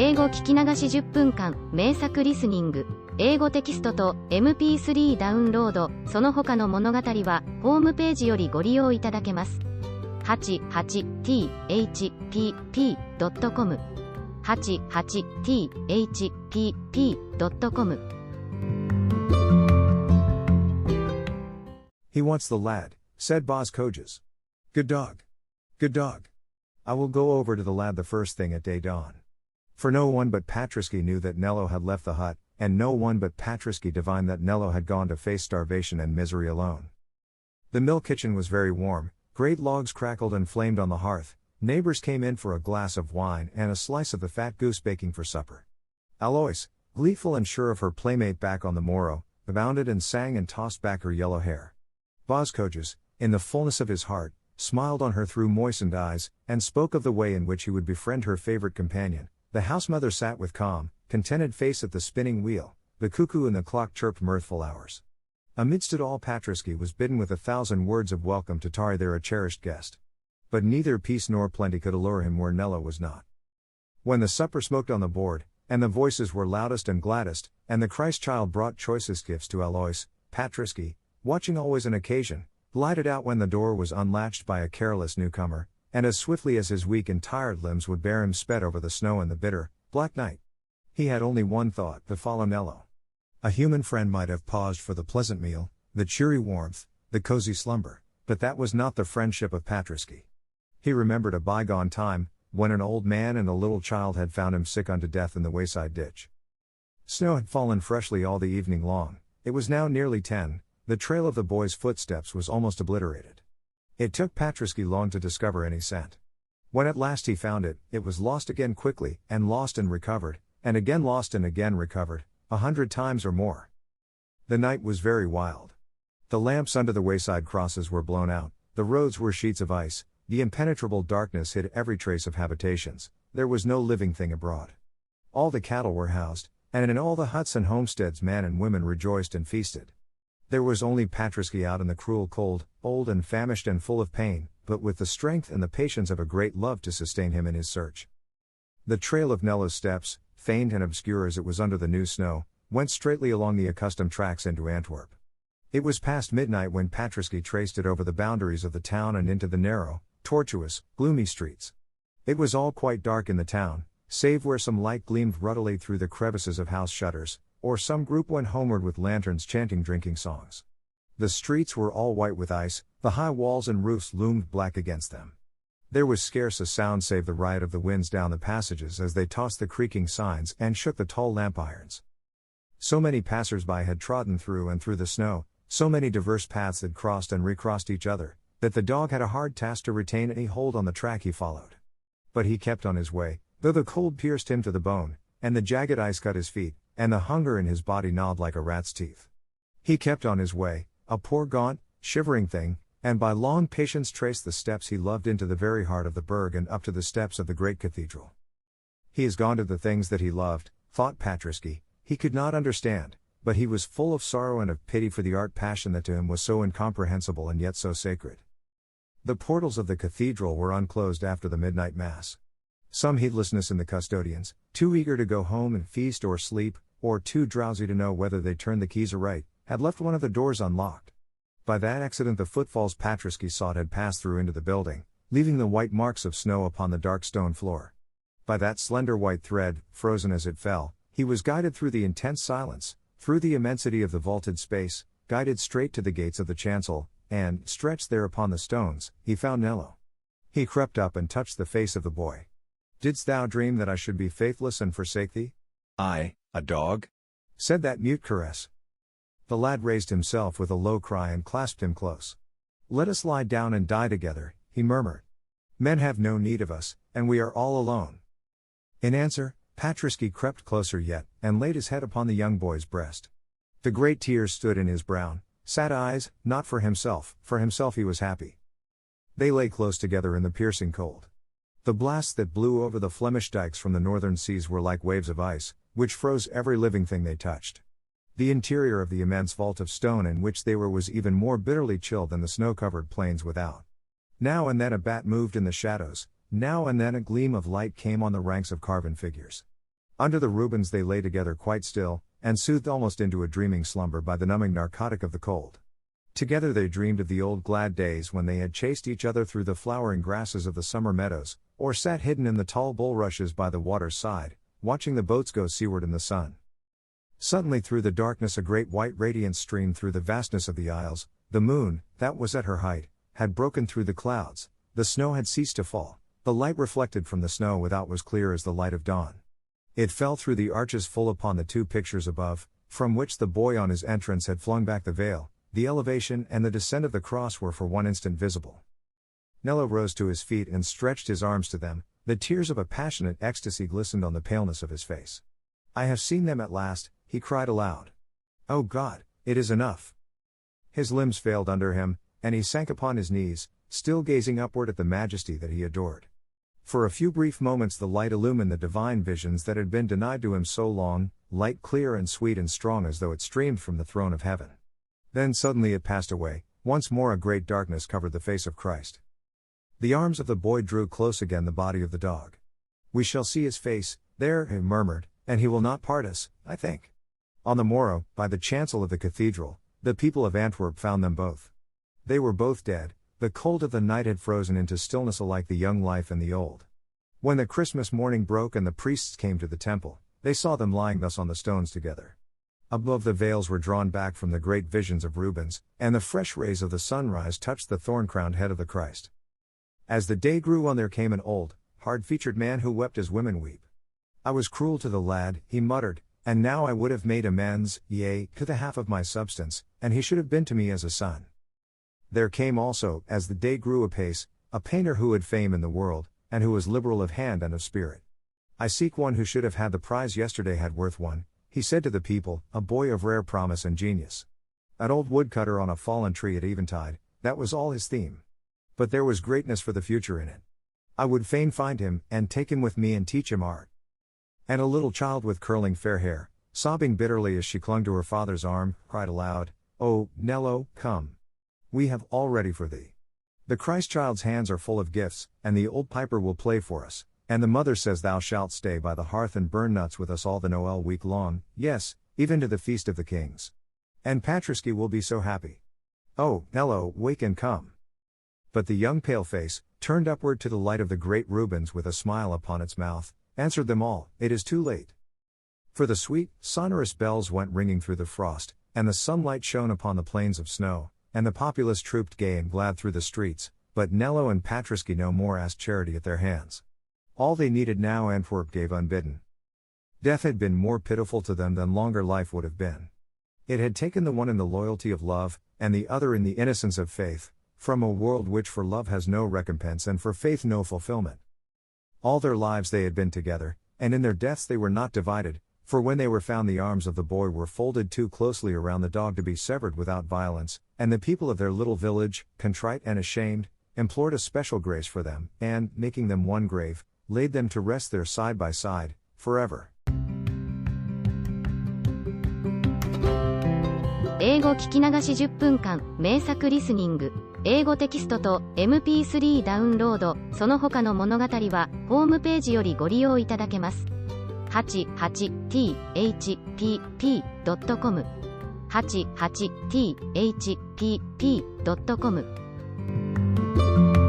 英語聞き流し10分間、名作リスニング。英語テキストと MP3 ダウンロード、その他の物語は、ホームページよりご利用いただけます。88thpp.com 88thpp.com He wants the lad, said Boz Coges. Good dog. Good dog. I will go over to the lad the first thing at day dawn. For no one but Patrisky knew that Nello had left the hut, and no one but Patrisky divined that Nello had gone to face starvation and misery alone. The mill kitchen was very warm, great logs crackled and flamed on the hearth, neighbors came in for a glass of wine and a slice of the fat goose baking for supper. Alois, gleeful and sure of her playmate back on the morrow, bounded and sang and tossed back her yellow hair. Boz Coges, in the fullness of his heart, smiled on her through moistened eyes, and spoke of the way in which he would befriend her favorite companion. The housemother sat with calm, contented face at the spinning wheel, the cuckoo and the clock chirped mirthful hours. Amidst it all Patrisky was bidden with 1,000 words of welcome to tarry there a cherished guest. But neither peace nor plenty could allure him where Nello was not. When the supper smoked on the board, and the voices were loudest and gladdest, and the Christ child brought choicest gifts to Alois, Patrisky, watching always an occasion, glided out when the door was unlatched by a careless newcomer, and as swiftly as his weak and tired limbs would bear him sped over the snow and the bitter, black night. He had only one thought, to follow Nello. A human friend might have paused for the pleasant meal, the cheery warmth, the cozy slumber, but that was not the friendship of Patrisky. He remembered a bygone time, when an old man and a little child had found him sick unto death in the wayside ditch. Snow had fallen freshly all the evening long, it was now nearly 10, the trail of the boy's footsteps was almost obliterated. It took Patrisky long to discover any scent. When at last he found it, it was lost again quickly, and lost and recovered, and again lost and again recovered, 100 times or more. The night was very wild. The lamps under the wayside crosses were blown out, the roads were sheets of ice, the impenetrable darkness hid every trace of habitations, there was no living thing abroad. All the cattle were housed, and in all the huts and homesteads men and women rejoiced and feasted. There was only Patrisky out in the cruel cold, old and famished and full of pain, but with the strength and the patience of a great love to sustain him in his search. The trail of Nello's steps, faint and obscure as it was under the new snow, went straightly along the accustomed tracks into Antwerp. It was past midnight when Patrisky traced it over the boundaries of the town and into the narrow, tortuous, gloomy streets. It was all quite dark in the town, save where some light gleamed ruddily through the crevices of house shutters, or some group went homeward with lanterns chanting drinking songs. The streets were all white with ice, the high walls and roofs loomed black against them. There was scarce a sound save the riot of the winds down the passages as they tossed the creaking signs and shook the tall lamp irons. So many passers-by had trodden through and through the snow, so many diverse paths had crossed and recrossed each other, that the dog had a hard task to retain any hold on the track he followed. But he kept on his way, though the cold pierced him to the bone, and the jagged ice cut his feet, and the hunger in his body gnawed like a rat's teeth. He kept on his way, a poor gaunt, shivering thing, and by long patience traced the steps he loved into the very heart of the burg and up to the steps of the great cathedral. He has gone to the things that he loved, thought Patrisky, he could not understand, but he was full of sorrow and of pity for the art passion that to him was so incomprehensible and yet so sacred. The portals of the cathedral were unclosed after the midnight mass. Some heedlessness in the custodians, too eager to go home and feast or sleep, or too drowsy to know whether they turned the keys aright, had left one of the doors unlocked. By that accident the footfalls Patrisky sought had passed through into the building, leaving the white marks of snow upon the dark stone floor. By that slender white thread, frozen as it fell, he was guided through the intense silence, through the immensity of the vaulted space, guided straight to the gates of the chancel, and, stretched there upon the stones, he found Nello. He crept up and touched the face of the boy. "Didst thou dream that I should be faithless and forsake thee?" "I, a dog?" said that mute caress. The lad raised himself with a low cry and clasped him close. "Let us lie down and die together," he murmured. "Men have no need of us, and we are all alone." In answer, Patrisky crept closer yet, and laid his head upon the young boy's breast. The great tears stood in his brown, sad eyes, not for himself he was happy. They lay close together in the piercing cold. The blasts that blew over the Flemish dikes from the northern seas were like waves of ice, which froze every living thing they touched. The interior of the immense vault of stone in which they were was even more bitterly chilled than the snow-covered plains without. Now and then a bat moved in the shadows, now and then a gleam of light came on the ranks of carven figures. Under the Reubens they lay together quite still, and soothed almost into a dreaming slumber by the numbing narcotic of the cold. Together they dreamed of the old glad days when they had chased each other through the flowering grasses of the summer meadows, or sat hidden in the tall bulrushes by the water's side, watching the boats go seaward in the sun. Suddenly through the darkness a great white radiance streamed through the vastness of the isles. The moon, that was at her height, had broken through the clouds, the snow had ceased to fall, the light reflected from the snow without was clear as the light of dawn. It fell through the arches full upon the two pictures above, from which the boy on his entrance had flung back the veil. The elevation and the descent of the cross were for one instant visible. Nello rose to his feet and stretched his arms to them. The tears of a passionate ecstasy glistened on the paleness of his face. "I have seen them at last," he cried aloud. "Oh God, it is enough." His limbs failed under him, and he sank upon his knees, still gazing upward at the majesty that he adored. For a few brief moments the light illumined the divine visions that had been denied to him so long, light clear and sweet and strong as though it streamed from the throne of heaven. Then suddenly it passed away. Once more a great darkness covered the face of Christ. The arms of the boy drew close again the body of the dog. "We shall see his face, there," he murmured, "and he will not part us, I think." On the morrow, by the chancel of the cathedral, the people of Antwerp found them both. They were both dead. The cold of the night had frozen into stillness alike the young life and the old. When the Christmas morning broke and the priests came to the temple, they saw them lying thus on the stones together. Above the veils were drawn back from the great visions of Rubens, and the fresh rays of the sunrise touched the thorn-crowned head of the Christ. As the day grew on there came an old, hard-featured man who wept as women weep. "I was cruel to the lad," he muttered, "and now I would have made amends, yea, to the half of my substance, and he should have been to me as a son." There came also, as the day grew apace, a painter who had fame in the world, and who was liberal of hand and of spirit. "I seek one who should have had the prize yesterday had worth one," he said to the people, a boy of rare promise and genius. An old woodcutter on a fallen tree at eventide, that was all his theme. But there was greatness for the future in it. "I would fain find him, and take him with me and teach him art." And a little child with curling fair hair, sobbing bitterly as she clung to her father's arm, cried aloud, "Oh, Nello, come. We have all ready for thee. The Christ child's hands are full of gifts, and the old piper will play for us, and the mother says thou shalt stay by the hearth and burn nuts with us all the Noel week long, yes, even to the Feast of the Kings. And Patriski will be so happy. Oh, Nello, wake and come." But the young pale face, turned upward to the light of the great Rubens with a smile upon its mouth, answered them all, "It is too late." For the sweet, sonorous bells went ringing through the frost, and the sunlight shone upon the plains of snow, and the populace trooped gay and glad through the streets, but Nello and Patriski no more asked charity at their hands. All they needed now Antwerp gave unbidden. Death had been more pitiful to them than longer life would have been. It had taken the one in the loyalty of love, and the other in the innocence of faith, from a world which for love has no recompense and for faith no fulfillment. All their lives they had been together, and in their deaths they were not divided, for when they were found the arms of the boy were folded too closely around the dog to be severed without violence, and the people of their little village, contrite and ashamed, implored a special grace for them, and, making them one grave, laid them to rest there side by side, forever. 英語聞き流し10分間、名作リスニング。英語テキストと MP3 ダウンロード、その他の物語は、ホームページよりご利用いただけます。88thpp.com 88thpp.com